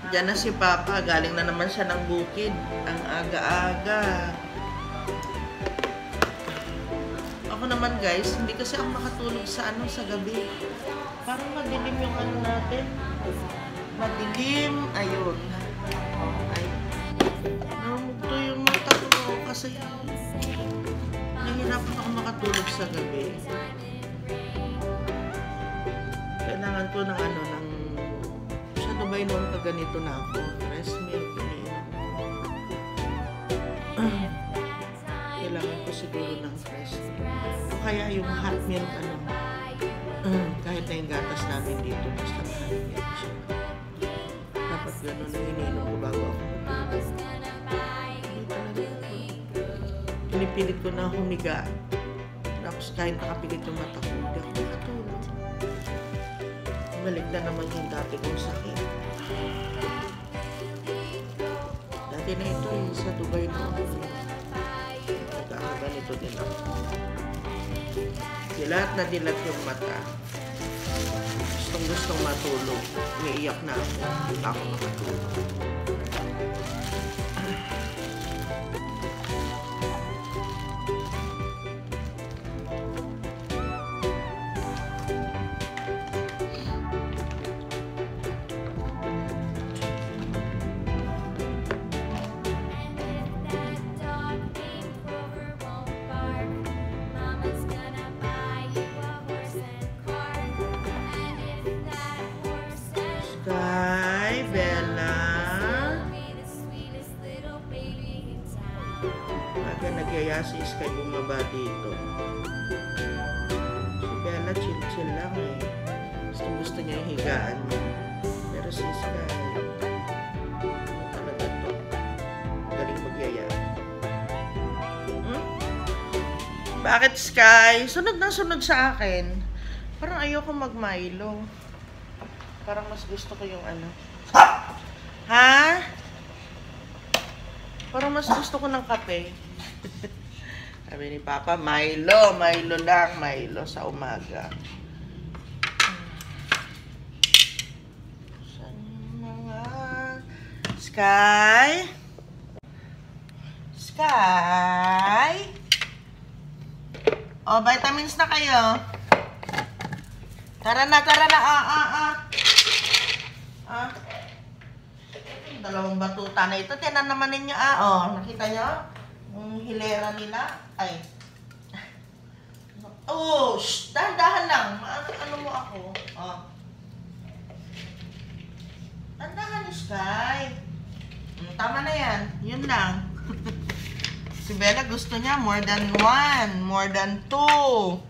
Diyan na si Papa. Galing na naman siya ng bukid. Ang aga-aga. Ako naman guys, hindi kasi ako makatulog sa sa gabi. Parang madilim yung natin. Madilim. Ayun. Ay. Namugto yung mata ko kasi nahihirapan ako makatulog sa gabi. Kailangan ko ng ng sa Dubai noon pag ganito na ako. Breast milk, kailangan ko siguro ng fresh milk. O kaya yung hot milk, kahit na yung gatas namin dito, basta hot milk siya. Dapat gano'n na ininom ko bago ako matulog. Pinipilit ko na humiga. Tapos kahit nakapilit yung mata ko, hindi ako makatulog. Balik na naman yung dati kong sakit. Dati na ito sa Dubai noon. Ganito din ako. Dilat na dilat yung mata. Gustong matulog. Umiiyak na ako. Hindi ako makatulog. Sky, Bella. Aga nagyaya si Sky bumaba dito. Si Bella chill lang gusto niya yung higaan niya. Pero si Sky, talaga to. Galing magyaya. Bakit Sky? Sunod na sunod sa akin. Parang ayoko mag-Milo. Parang mas gusto ko yung Ha? Parang mas gusto ko ng kape. Sabi ni Papa, Milo lang, Milo sa umaga. Saan mga... Sky? Sky? O, vitamins na kayo. Tara na. Dalawang batuta na ito. Tinan naman ninyo. Nakita nyo? Yung hilera nila. Ay. Dahan-dahan lang. Ano mo ako? Dahan-dahan, Sky. Tama na yan. Yun lang. Si Bella gusto niya more than 1. More than 2.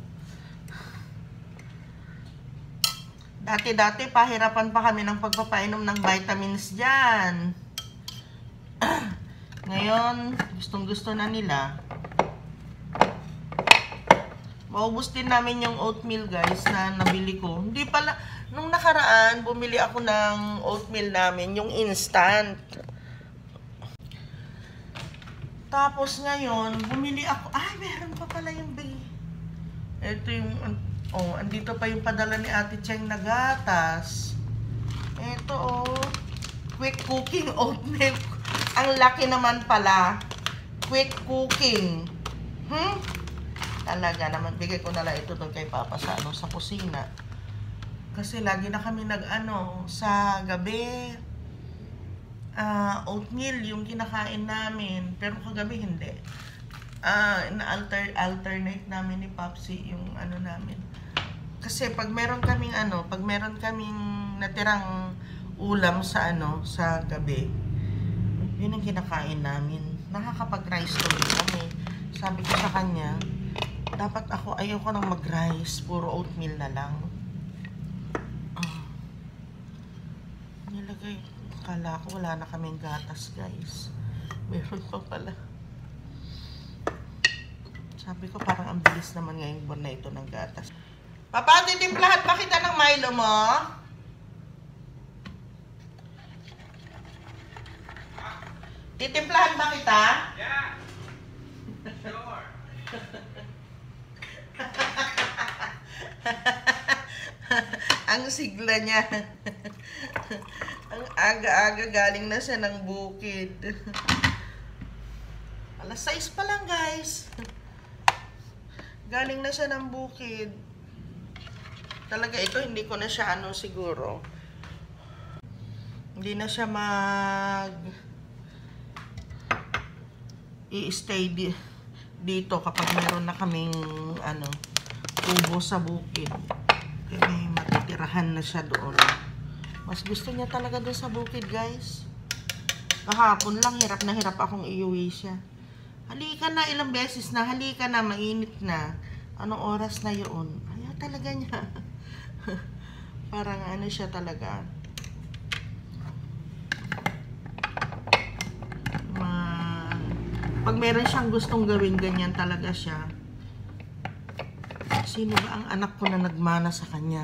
Dati pahirapan pa kami ng pagpapainom ng vitamins dyan. Ngayon, gustong-gusto na nila. Maubos din namin yung oatmeal guys na nabili ko. Hindi pala, nung nakaraan, bumili ako ng oatmeal namin, yung instant. Tapos ngayon, bumili ako, meron pa pala yung ito yung, andito pa yung padala ni Ate Cheng na gatas. Ito, quick cooking oat milk. Ang laki naman pala. Quick cooking. Talaga naman, bigay ko na lang ito doon kay Papa sa sa kusina. Kasi lagi na kami sa gabi. Oatmeal yung kinakain namin. Pero kagabi hindi. Alternate namin ni Popsi yung namin. Kasi pag meron kaming natirang ulam sa sa gabi, yun ang kinakain namin. Nakakapag-rice tuloy kami. Sabi ko sa kanya, dapat ayoko nang mag-rice, puro oatmeal na lang. Nilagay, kala ko wala na kaming gatas, guys. Meron pa pala. Sabi ko parang ang bilis naman ngayong buwan na ito ng gatas. Papa, titimplahan ba kita ng Milo mo? Titimplahan ba kita? Yeah. Sure. Ang sigla niya. Aga-aga galing na siya ng bukid. Alas 6 pa lang, guys. Galing na siya ng bukid. Talaga ito, hindi ko na siya siguro. Hindi na siya i-stay dito kapag meron na kaming tubo sa bukid. Kaya may matitirahan na siya doon. Mas gusto niya talaga doon sa bukid, guys. Kahapon lang, hirap na hirap akong iuwi siya. Halika na, ilang beses na. Halika na, mainit na. Anong oras na yun? Ayaw talaga niya. Parang siya talaga. Pag meron siyang gustong gawin, ganyan talaga siya. Sino ba ang anak ko na nagmana sa kanya?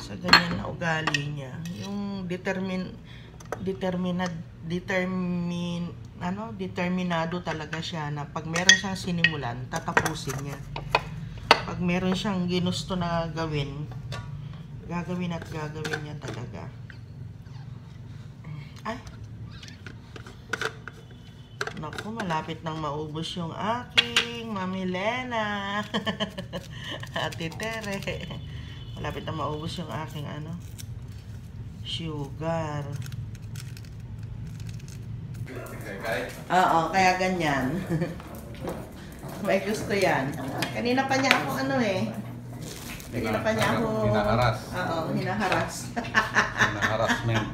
Sa ganyan na ugali niya. Yung determinado talaga siya na pag meron siyang sinimulan, tatapusin niya. Pag meron siyang ginusto na gawin, gagawin at gagawin niya talaga. Ay! Naku, malapit nang maubos yung aking Mami Lena. Ate Tere. Malapit nang maubos yung aking sugar. Oo, kaya ganyan. May gusto yan. Kanina pa niya ako Kanina pa niya ako hinaharas. Oo, hinaharas. Harassment.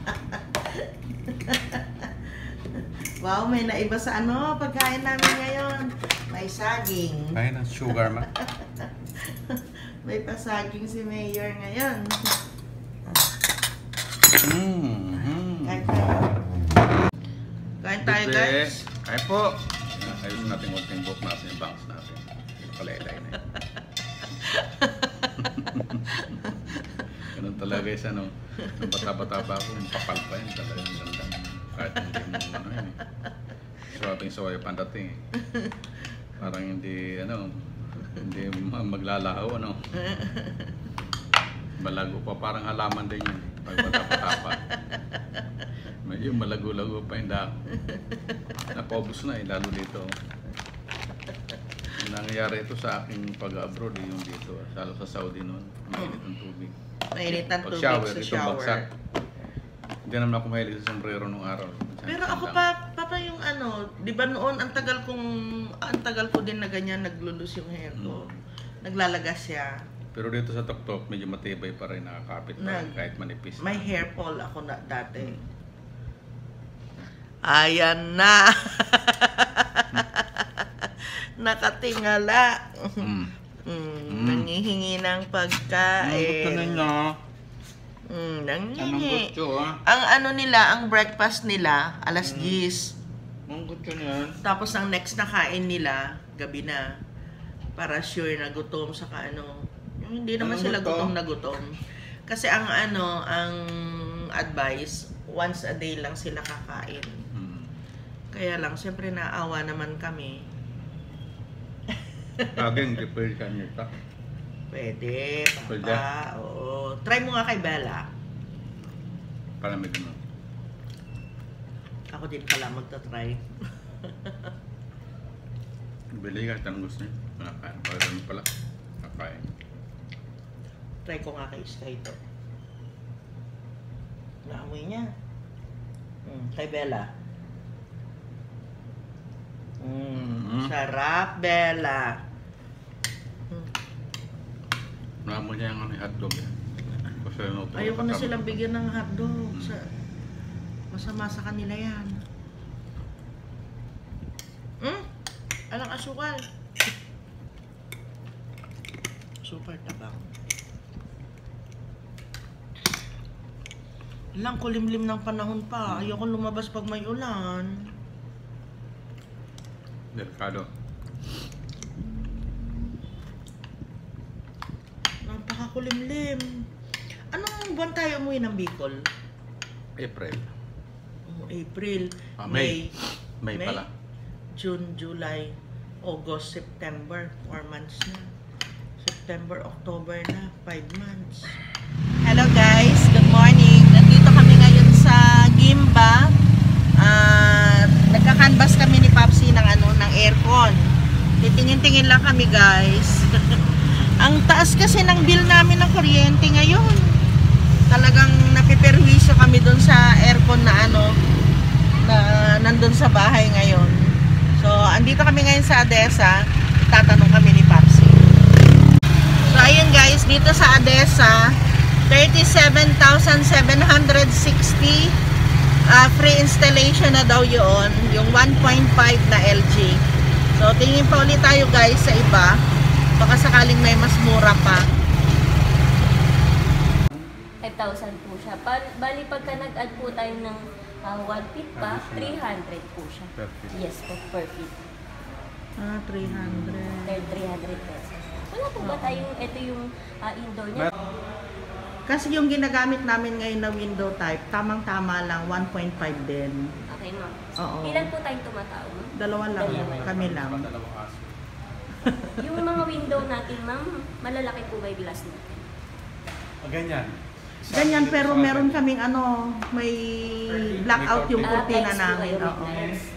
Wow, may naiba sa pagkain namin ngayon. May saging. Kaya ng sugar ma. May pasaging si Mayor ngayon. Kain tayo. Kain tayo, guys. Kain po. Ayusin natin konting book natin yung bangs natin. Kalaylay na yun. Ganun talaga guys, nung bata-bata pa ako, yung papal pa yun, talagang ganda. Kahit hindi mo yun eh. Suwaping-suway pa ang dating eh. Parang hindi maglalaho Malago pa, parang halaman din yun. Pag bata-bata pa. Medyo malago-lago pa yung dako. Napaubos na lalo dito. Nangyayari ito sa aking pag-abroad yung dito. Lalo sa Saudi noon. Mainit ang tubig. Mainit ang tubig Pag-shower, sa itong shower. bagsak. Hindi naman ako mahilig sa sombrero nung araw. Pero ako papa yung di ba noon ang tagal ko din na ganyan naglulus yung hair ko. Naglalagas siya. Pero dito sa Toktok, medyo matibay pa rin, nakakapit pa rin, kahit manipis. May hair fall ako dati. Ayan na. Nakatingala. Nangihingi ng pagkain. Gusto ninyo. Nangihingi. Gusto Ang nila, ang breakfast nila, alas 10. Ang gusto niyan. Tapos ang next na kain nila, gabi na. Para sure na gutom saka yung hindi naman sila gutom na gutom. Kasi ang advice, once a day lang sila kakain. Kaya lang, siyempre naawa naman kami. Aging, di pwede ka nito. Pwede, Pwede? papa. Oo. Try mo nga kay Bella. Palamig mo. Ako din pala magta-try. Bili ka, tanong gusto niya. Nakakain. Pagkano pala. Kakain. Try ko nga kay Sky ito. Naamoy niya. Kay Bella. Sarap, Bella. Naamoy niya yung hotdog yan. Ayoko na silang bigyan ng hotdog. Masama sa kanila yan. Alang asukal. Super tabang. Lang kulimlim ng panahon pa. Ayoko lumabas pag may ulan. Delikado. Napakakulimlim. Anong buwan tayo umuwi ng Bicol? April. April, May. May pala. June, July, August, September. 4 months na. September, October na. 5 months. Hello guys, good morning. Nandito kami ngayon lang kami guys. Ang taas kasi ng bill namin ng kuryente ngayon. Talagang napiperwisyo kami doon sa aircon na na nandun sa bahay ngayon. So, andito kami ngayon sa ADESA. Tatanong kami ni Papsi. So, ayun guys, dito sa ADESA, 37,760 free installation na daw yun, yung 1.5 na LG. So tingin pa ulit tayo guys sa iba, baka sakaling may mas mura pa. 5,000 po siya. Bali pagka nag-add po tayo ng 1 feet pa, 300 po siya. Per feet. Yes po, per feet. 300. 300 pesos. Wala po ba tayong, ito yung indoor niya? Kasi yung ginagamit namin ngayon na window type, tamang-tama lang, 1.5 din. Okay ma'am. Oo. Ilan po tayong tumatao ma'am? Dalawa lang, Dalawa. kami lang. Dalawang aso. Yung mga window natin ma'am, malalaki po ba yung glass natin? Ganyan. Ganyan, pero meron kaming may blackout yung kurtina tiles po namin. kayo, may Oo. tiles.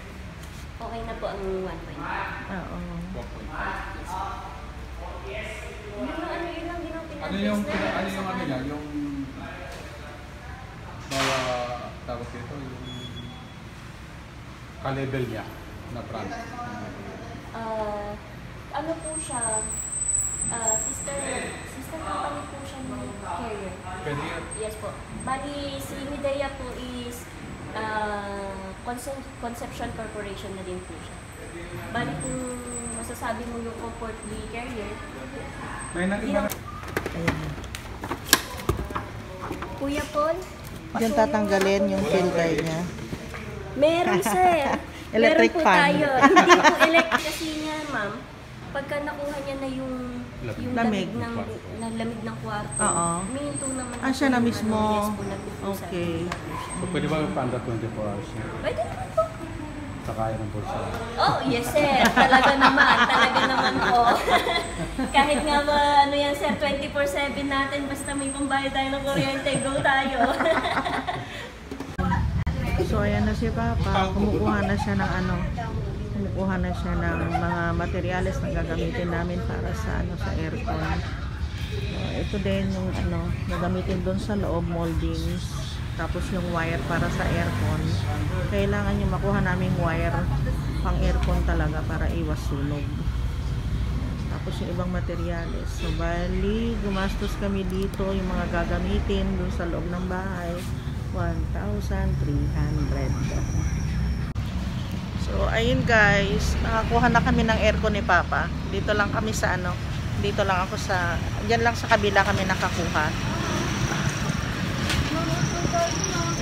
Okay na po ang 1.5. Oo. Yung yun lang din ang Ano yung niya, yung mga tawag dito, yung ka-level niya na brand. Ano po siya, sister company po siya ng Carrier. Carrier? Yes po. Bali, si Midea po is Conception Corporation na din po siya. Bali kung masasabi mo yung Comfortly Carrier, May nag-iba na. Ayan. Kuya Paul, Diyan tatanggalin yung fill guide niya. meron sir. Electric meron po fan. tayo. Hindi po electric kasi niya, ma'am. Pagka nakuha niya na yung Lamig. lamig ng kwarto. Oo. Minto naman. Siya na yung mismo. yes po, nagpupusa. Okay. So, pwede ba yung panda 24 hours niya? Pwede naman po. Sa kaya ng bulsa. Oh, yes sir. Talaga naman po. Kahit nga ba, yan sir, 24/7 natin, basta may pambayad tayo ng kuryente, go tayo. So ayan na si Papa, kumukuha na siya ng kumukuha na siya ng mga materyales na gagamitin namin para sa sa aircon. Ito din yung gagamitin doon sa loob, moldings, tapos yung wire para sa aircon. Kailangan yung makuha naming wire pang aircon talaga para iwas sunog. Tapos yung ibang materyales. So bali, gumastos kami dito yung mga gagamitin doon sa loob ng bahay. 1,300. So, ayun guys, nakakuha na kami ng aircon ni Papa. Dito lang kami sa dito lang ako diyan lang sa kabila kami nakakuha.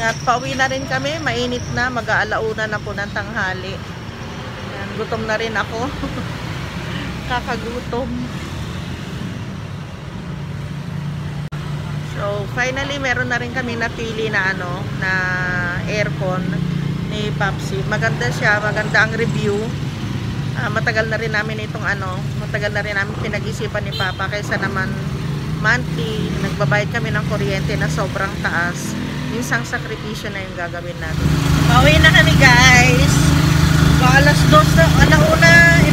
At pauwi na rin kami, mainit na, mag-aalauna na po ng tanghali. Yan, gutom na rin ako. Kakagutom. So, finally, meron na rin kami napili na na aircon ni Papsi. Maganda siya, maganda ang review. Matagal na rin namin matagal na rin namin pinag-isipan ni Papa kaysa naman monthly, nagbabayad kami ng kuryente na sobrang taas. Minsang sakripisyo na yung gagawin natin. Pauwi na kami guys. Alas 2 na, 1:30.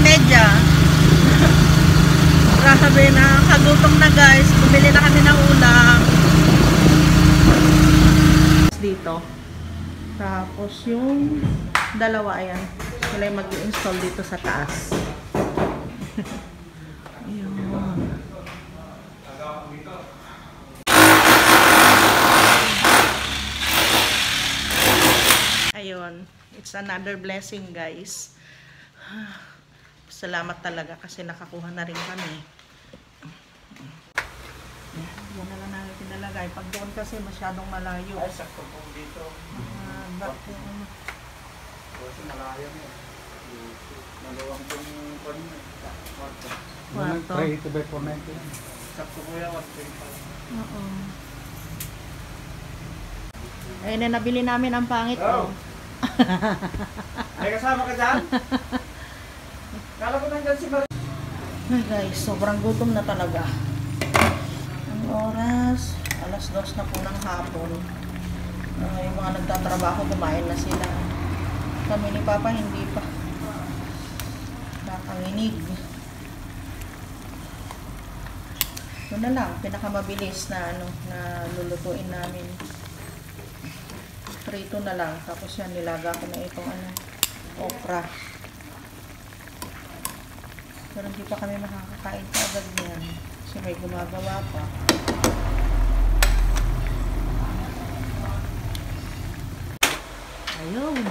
Grabe na, kagutom na guys. Bumili na kami ng ulam. Dito. Tapos yung dalawa, ayan. Sila yung mag-install dito sa taas. Ayun. Ayun. It's another blessing guys. Salamat talaga kasi nakakuha na rin kami. Yan na lang namin pinalagay. Pag doon kasi masyadong malayo. Ay, sakto po dito. Kasi malayo mo. Maluwang po yung kwarto. Kwarto. 380 by 490. Sakto po yan, 125. Oo. Ayun na, nabili namin ang pangit ko. May kasama ka dyan? Kala ko nandyan si Marie. Ay guys, sobrang gutom na talaga. Ang oras, alas 2 na po ng hapon. Yung mga nagtatrabaho, kumain na sila. Kami ni Papa hindi pa. Nakanginig. Ito na lang, pinakamabilis na ano, na lulutuin namin. Prito na lang, tapos yan, nilaga ko na itong ano, okra. Pero hindi pa kami makakakain agad niyan, kasi may gumagawa pa. Ayun,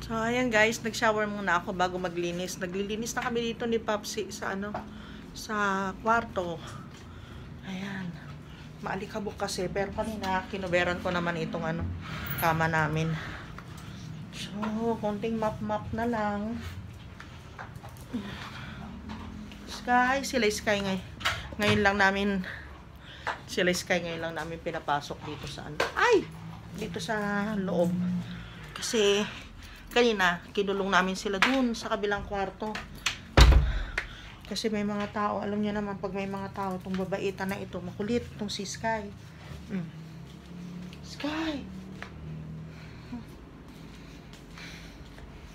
so, ayan guys, nag-shower muna ako bago maglinis. Naglilinis na kami dito ni Popsi sa ano, sa kwarto. Ayan. Maalikabok kasi, pero kanina kinuberan ko naman itong ano, kama namin. So, konting map-map na lang. Sky, sila Sky ngayon lang namin pinapasok dito sa ano. Ay! Dito sa loob. Kasi kanina, kinulong namin sila dun sa kabilang kwarto. Kasi may mga tao, alam niyo naman, pag may mga tao, itong babaita na ito, makulit, itong si Sky. Sky!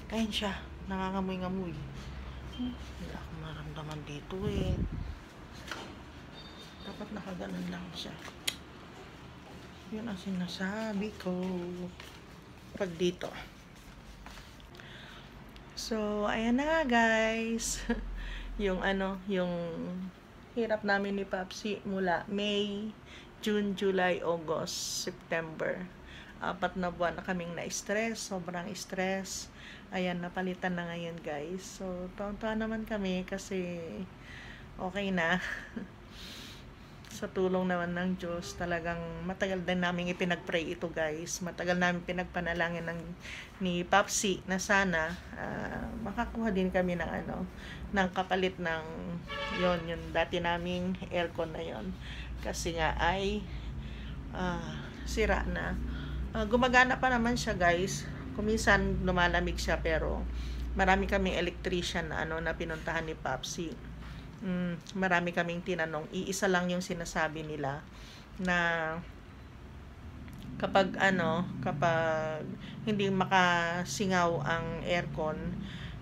Ayun siya, nangangamoy-ngamoy. Wala akong maramdaman dito eh. Dapat nakaganon lang siya. Yun ang sinasabi ko. Pag dito. So, ayan na nga guys. Yung ano, yung hirap namin ni Popsi mula May, June, July, August, September. 4 na buwan na kaming na-stress, sobrang stress. Ayan, napalitan na ngayon guys. So, taon-taon naman kami kasi okay na. Sa tulong naman ng Diyos, talagang matagal din namin ipinag-pray ito guys. Matagal namin pinagpanalangin ni Popsi na sana makakuha din kami ng ano, ng kapalit ng yung dati naming aircon na yon. Kasi nga ay sira na. Gumagana pa naman siya guys. Kuminsan lumalamig siya, pero marami kaming electrician na ano na pinuntahan ni Popsi. Marami kaming tinanong, iisa lang yung sinasabi nila na kapag hindi makasingaw ang aircon,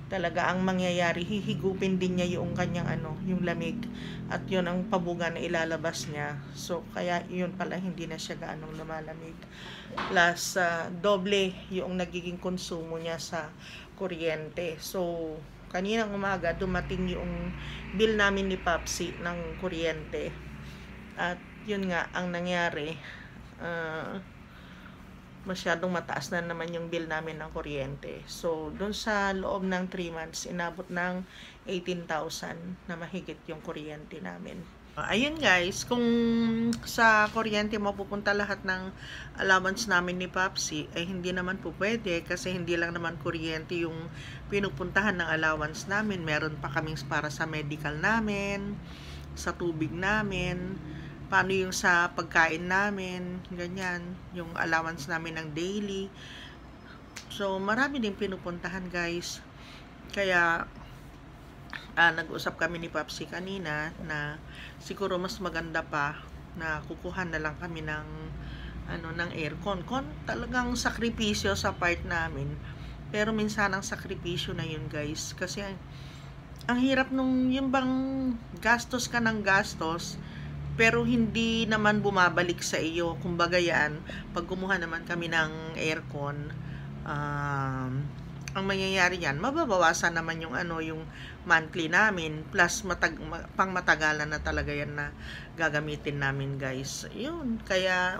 talaga ang mangyayari, hihigupin din niya yung kanyang yung lamig, at yun ang pabuga na ilalabas niya. So kaya yun pala, hindi na siya gaanong lumalamig. Plus doble yung nagiging konsumo niya sa kuryente. So kaninang umaga, dumating yung bill namin ni Popsi ng kuryente. At yun nga, ang nangyari, masyadong mataas na naman yung bill namin ng kuryente. So, dun sa loob ng 3 months, inabot ng 18,000 na mahigit yung kuryente namin. Ayun guys, kung sa kuryente mapupunta lahat ng allowance namin ni Popsi, ay hindi naman po pwede, kasi hindi lang naman kuryente yung pinupuntahan ng allowance namin. Meron pa kaming para sa medical namin, sa tubig namin, paano yung sa pagkain namin, ganyan, yung allowance namin ng daily. So, marami din pinupuntahan guys. Kaya nag-usap kami ni Popsi kanina na siguro mas maganda pa na kukuha na lang kami ng ng aircon. Talagang sakripisyo sa part namin. Pero minsan ang sakripisyo na yun guys, kasi ang hirap nung yung bang gastos ka ng gastos pero hindi naman bumabalik sa iyo. Kumbaga yan, pag kumuha naman kami ng aircon, ang mangyayari yan, mababawasan naman yung yung monthly namin, plus pang matagalan na talaga yan na gagamitin namin guys. Yun, kaya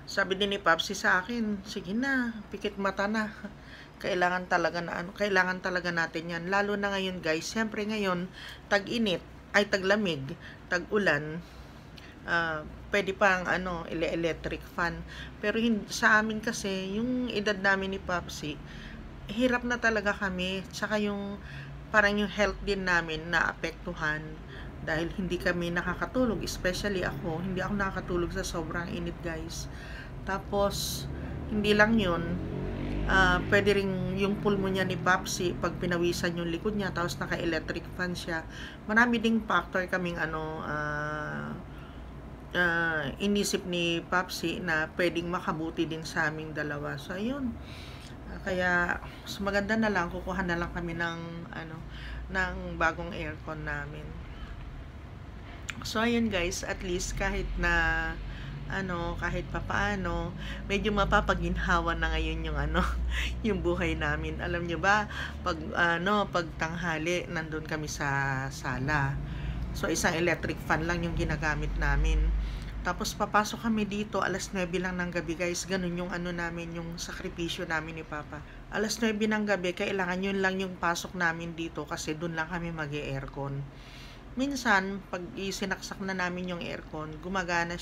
sabi din ni Popsi sa akin, sige na, pikit mata na. Kailangan talaga natin yan. Lalo na ngayon guys, siyempre ngayon, tag-init, ay taglamig, tag-ulan, pwede pang electric fan. Pero sa amin kasi, yung edad namin ni Popsi, hirap na talaga kami. Tsaka yung parang yung health din namin na apektuhan dahil hindi kami nakakatulog. Especially ako, hindi ako nakakatulog sa sobrang init guys. Tapos hindi lang yun, pwede rin yung pulmonya ni Popsi pag pinawisan yung likod niya, tapos naka-electric fan siya. Marami ding factor kaming inisip ni Popsi na pwedeng makabuti din sa aming dalawa. So ayun, Kaya mas maganda na lang, kukuha na lang kami ng ng bagong aircon namin. So ayun guys, at least kahit na kahit papaano, medyo mapapaginhawa na ngayon yung yung buhay namin. Alam niyo ba, pag tanghali nandun kami sa sala. So isang electric fan lang yung ginagamit namin. Tapos papasok kami dito alas 9 lang ng gabi guys. Ganun yung namin, yung sakripisyo namin ni Papa. Alas 9 ng gabi, kailangan yun lang yung pasok namin dito kasi dun lang kami mag-e-aircon. Minsan, pag isinaksak na namin yung aircon, gagana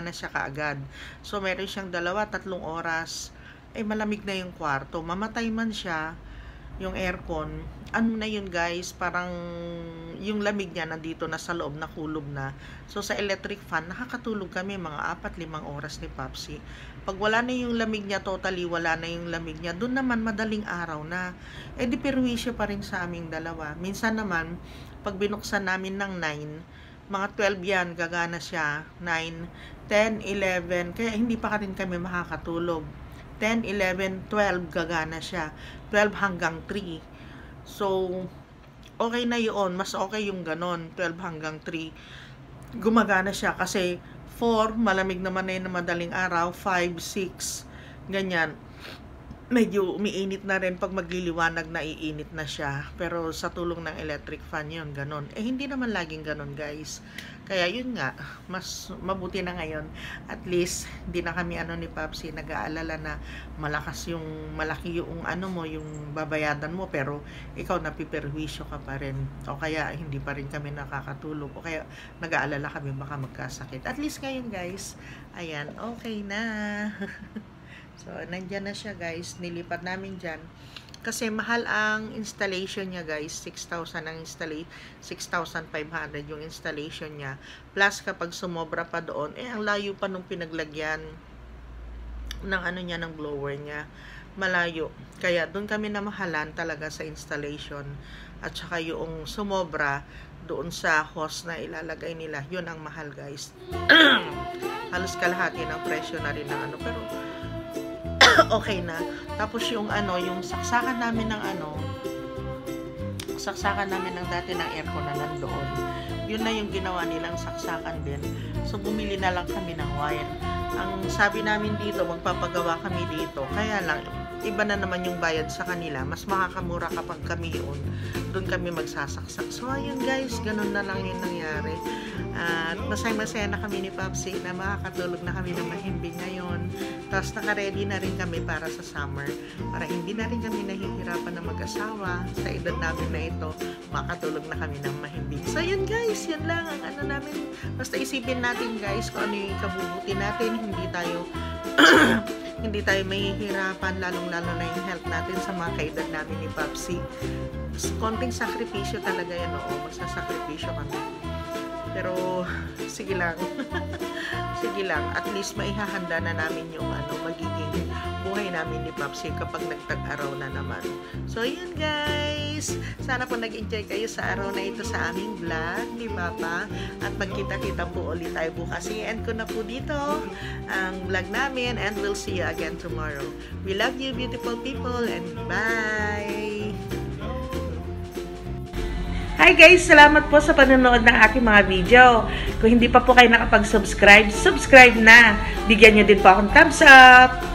na siya kaagad. So, meron siyang 2-3 oras, malamig na yung kwarto. Mamatay man siya, yung aircon, na yun guys, parang yung lamig niya nandito na sa loob, na kulob na. So, sa electric fan, nakakatulog kami mga 4-5 oras ni Papsi. Pag wala na yung lamig niya, totally wala na yung lamig niya, dun naman madaling araw na. Di perwisyo pa rin sa aming dalawa. Minsan naman, pag binuksan namin ng 9, mga 12 yan, gagana siya. 9, 10, 11, kaya hindi pa rin kami makakatulog. 10, 11, 12, gagana siya. 12 hanggang 3. So, okay na yun. Mas okay yung ganon. 12 hanggang 3. Gumagana siya kasi 4, malamig naman na yun na madaling araw. 5, 6, ganyan. Medyo umiinit na rin pag magliliwanag, na iinit na siya. Pero sa tulong ng electric fan yun, ganon. Hindi naman laging ganon guys. Kaya yun nga, mas mabuti na ngayon. At least, di na kami ni Papsi nag-aalala na malaki yung yung babayadan mo, pero ikaw napiperwisyo ka pa rin. O kaya hindi pa rin kami nakakatulog. O kaya nag-aalala kami baka magkasakit. At least ngayon guys, ayan, okay na. So, nandyan na siya guys. Nilipat namin dyan. Kasi mahal ang installation niya guys. 6,000 ang 6,500 yung installation niya. Plus kapag sumobra pa doon, ang layo pa nung pinaglagyan ng niya, ng blower niya. Malayo. Kaya doon kami namahalan talaga sa installation. At saka yung sumobra doon sa hose na ilalagay nila. Yun ang mahal guys. Halos kalahati ng presyo na rin ng pero okay na. Tapos yung yung saksakan namin ng dati ng aircon na nandoon. Yun na yung ginawa nilang saksakan din. So bumili na lang kami ng wire. Ang sabi namin dito, magpapagawa kami dito. Kaya lang, iba na naman yung bayad sa kanila. Mas makakamura kapag kami yun. Doon kami magsasaksak. So ayun guys, ganun na lang yung nangyari. At masaya-masaya na kami ni Papsi na makakatulog na kami ng mahimbing ngayon. Tapos naka-ready na rin kami para sa summer. Para hindi na rin kami nahihirapan na mag-asawa. Sa edad namin na ito, makakatulog na kami ng mahimbing. So yun guys, yun lang ang namin. Basta isipin natin guys kung ano yung ikabubuti natin. Hindi tayo mahihirapan, lalong-lalo na yung health natin sa mga kaedad namin ni Papsi. Konting sakripisyo talaga yan, magsasakripisyo kami. Pero, sige lang. Sige lang. At least maihahanda na namin yung magiging buhay namin ni Papsi kapag nagtag-araw na naman. So, yun guys. Sana po nag-enjoy kayo sa araw na ito sa aming vlog ni Papa. At magkita-kita po ulit tayo bukas. I-end ko na po dito ang vlog namin and we'll see you again tomorrow. We love you beautiful people and bye! Hi guys! Salamat po sa panonood ng aking mga video. Kung hindi pa po kayo nakapag-subscribe, subscribe na. Bigyan nyo din po akong thumbs up.